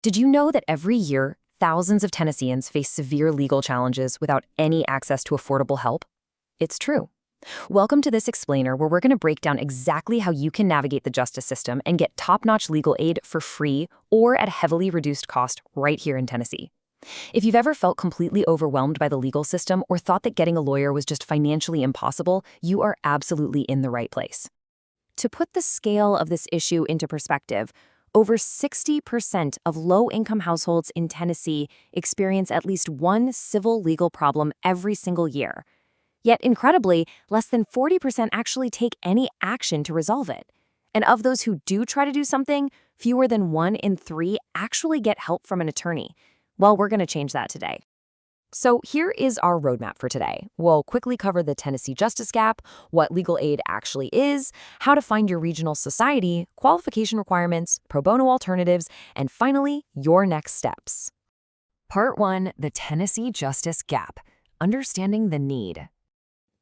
Did you know that every year, thousands of Tennesseans face severe legal challenges without any access to affordable help? It's true. Welcome to this explainer where we're going to break down exactly how you can navigate the justice system and get top-notch legal aid for free or at a heavily reduced cost right here in Tennessee. If you've ever felt completely overwhelmed by the legal system or thought that getting a lawyer was just financially impossible, you are absolutely in the right place. To put the scale of this issue into perspective, over 60% of low-income households in Tennessee experience at least one civil legal problem every single year. Yet, incredibly, less than 40% actually take any action to resolve it. And of those who do try to do something, fewer than 1 in 3 actually get help from an attorney. Well, we're going to change that today. So here is our roadmap for today. We'll quickly cover the Tennessee justice gap, what legal aid actually is, how to find your regional society, qualification requirements, pro bono alternatives, and finally, your next steps. Part 1, the Tennessee justice gap, understanding the need.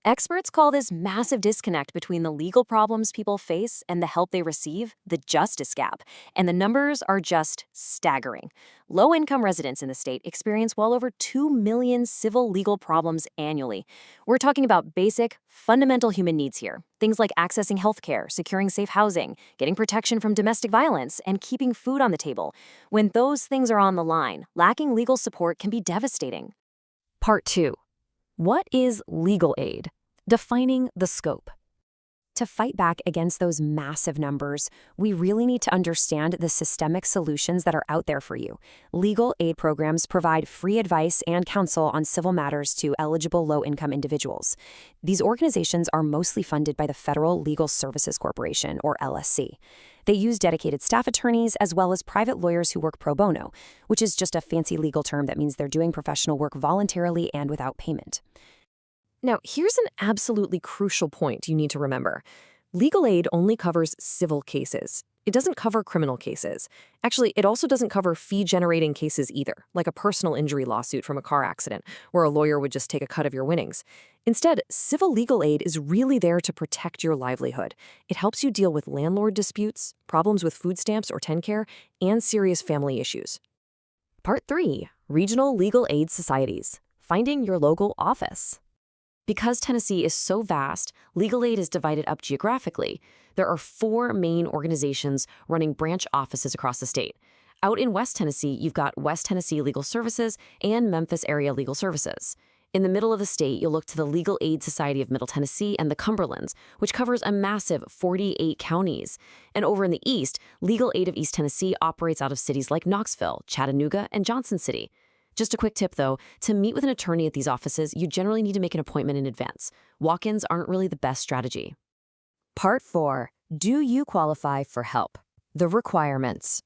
Experts call this massive disconnect between the legal problems people face and the help they receive the justice gap, and the numbers are just staggering. Low-income residents in the state experience well over 2 million civil legal problems annually. We're talking about basic, fundamental human needs here, things like accessing healthcare, securing safe housing, getting protection from domestic violence, and keeping food on the table. When those things are on the line, lacking legal support can be devastating. Part 2. What is legal aid? Defining the scope. To fight back against those massive numbers, we really need to understand the systemic solutions that are out there for you. Legal aid programs provide free advice and counsel on civil matters to eligible low-income individuals. These organizations are mostly funded by the Federal Legal Services Corporation, or LSC. They use dedicated staff attorneys as well as private lawyers who work pro bono, which is just a fancy legal term that means they're doing professional work voluntarily and without payment. Now, here's an absolutely crucial point you need to remember. Legal aid only covers civil cases. It doesn't cover criminal cases. Actually, it also doesn't cover fee-generating cases either, like a personal injury lawsuit from a car accident, where a lawyer would just take a cut of your winnings. Instead, civil legal aid is really there to protect your livelihood. It helps you deal with landlord disputes, problems with food stamps or TennCare, and serious family issues. Part 3. Regional Legal Aid Societies. Finding your local office. Because Tennessee is so vast, legal aid is divided up geographically. There are 4 main organizations running branch offices across the state. Out in West Tennessee, you've got West Tennessee Legal Services and Memphis Area Legal Services. In the middle of the state, you'll look to the Legal Aid Society of Middle Tennessee and the Cumberlands, which covers a massive 48 counties. And over in the east, Legal Aid of East Tennessee operates out of cities like Knoxville, Chattanooga, and Johnson City. Just a quick tip, though, to meet with an attorney at these offices, you generally need to make an appointment in advance. Walk-ins aren't really the best strategy. Part 4. Do you qualify for help? The requirements.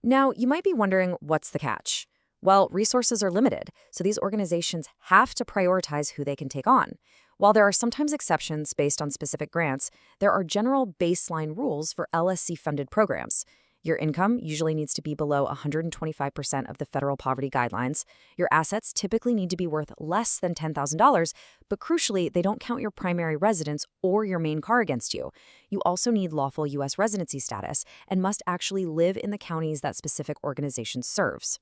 Now, you might be wondering, what's the catch? Well, resources are limited, so these organizations have to prioritize who they can take on. While there are sometimes exceptions based on specific grants, there are general baseline rules for LSC-funded programs. Your income usually needs to be below 125% of the federal poverty guidelines. Your assets typically need to be worth less than $10,000, but crucially, they don't count your primary residence or your main car against you. You also need lawful U.S. residency status and must actually live in the counties that specific organization serves.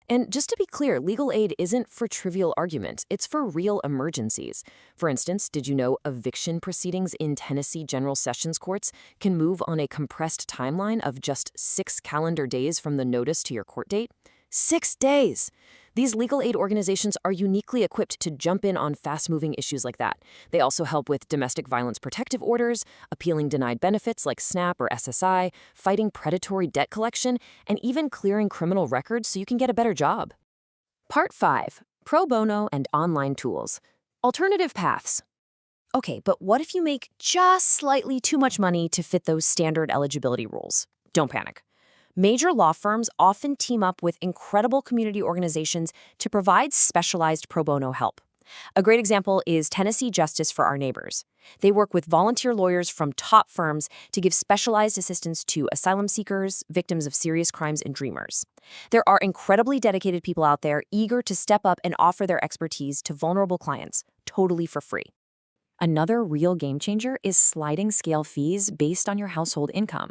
And just to be clear, legal aid isn't for trivial argument, it's for real emergencies. For instance, did you know eviction proceedings in Tennessee General Sessions courts can move on a compressed timeline of just 6 calendar days from the notice to your court date? 6 days! These legal aid organizations are uniquely equipped to jump in on fast-moving issues like that. They also help with domestic violence protective orders, appealing denied benefits like SNAP or SSI, fighting predatory debt collection, and even clearing criminal records so you can get a better job. Part 5. Pro bono and online tools. Alternative paths. Okay, but what if you make just slightly too much money to fit those standard eligibility rules? Don't panic. Major law firms often team up with incredible community organizations to provide specialized pro bono help. A great example is Tennessee Justice for Our Neighbors. They work with volunteer lawyers from top firms to give specialized assistance to asylum seekers, victims of serious crimes, and dreamers. There are incredibly dedicated people out there eager to step up and offer their expertise to vulnerable clients, totally for free. Another real game changer is sliding scale fees based on your household income.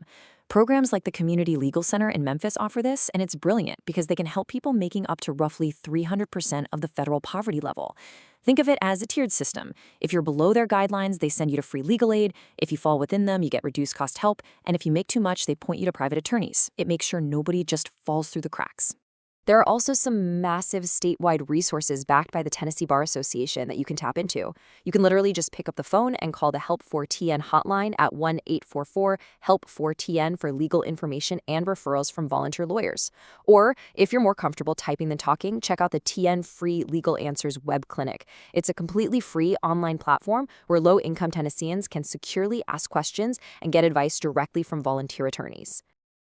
Programs like the Community Legal Center in Memphis offer this, and it's brilliant because they can help people making up to roughly 300% of the federal poverty level. Think of it as a tiered system. If you're below their guidelines, they send you to free legal aid. If you fall within them, you get reduced cost help. And if you make too much, they point you to private attorneys. It makes sure nobody just falls through the cracks. There are also some massive statewide resources backed by the Tennessee Bar Association that you can tap into. You can literally just pick up the phone and call the Help 4TN hotline at 1-844-HELP-4TN for legal information and referrals from volunteer lawyers. Or, if you're more comfortable typing than talking, check out the TN Free Legal Answers web clinic. It's a completely free online platform where low-income Tennesseans can securely ask questions and get advice directly from volunteer attorneys.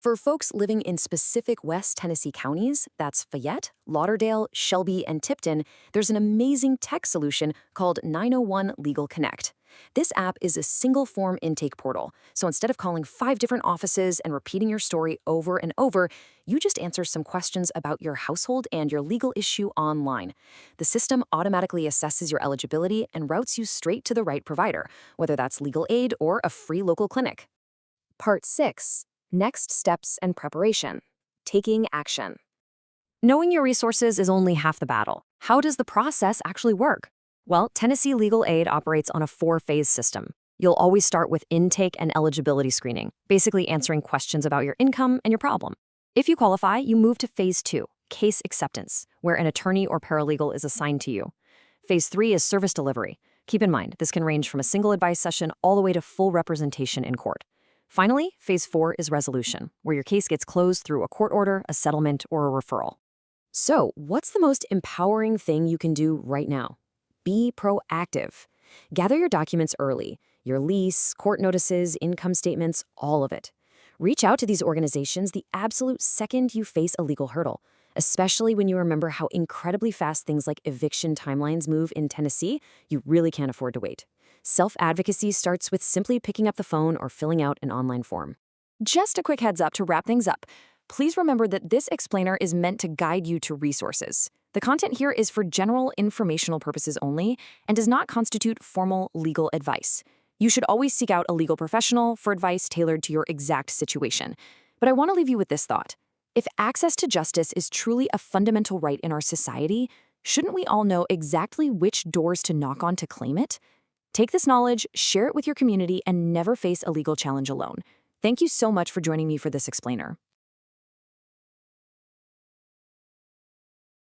For folks living in specific West Tennessee counties, that's Fayette, Lauderdale, Shelby, and Tipton, there's an amazing tech solution called 901 Legal Connect. This app is a single form intake portal, so instead of calling 5 different offices and repeating your story over and over, you just answer some questions about your household and your legal issue online. The system automatically assesses your eligibility and routes you straight to the right provider, whether that's legal aid or a free local clinic. Part 6. Next steps and preparation. Taking action. Knowing your resources is only half the battle. How does the process actually work? Well, Tennessee Legal Aid operates on a 4-phase system. You'll always start with intake and eligibility screening, basically answering questions about your income and your problem. If you qualify, you move to Phase 2, case acceptance, where an attorney or paralegal is assigned to you. Phase 3 is service delivery. Keep in mind, this can range from a single advice session all the way to full representation in court. Finally, Phase 4 is resolution, where your case gets closed through a court order, a settlement, or a referral. So, what's the most empowering thing you can do right now? Be proactive. Gather your documents early, your lease, court notices, income statements, all of it. Reach out to these organizations the absolute second you face a legal hurdle, especially when you remember how incredibly fast things like eviction timelines move in Tennessee. You really can't afford to wait. Self-advocacy starts with simply picking up the phone or filling out an online form. Just a quick heads up to wrap things up. Please remember that this explainer is meant to guide you to resources. The content here is for general informational purposes only and does not constitute formal legal advice. You should always seek out a legal professional for advice tailored to your exact situation. But I want to leave you with this thought. If access to justice is truly a fundamental right in our society, shouldn't we all know exactly which doors to knock on to claim it? Take this knowledge, share it with your community, and never face a legal challenge alone. Thank you so much for joining me for this explainer.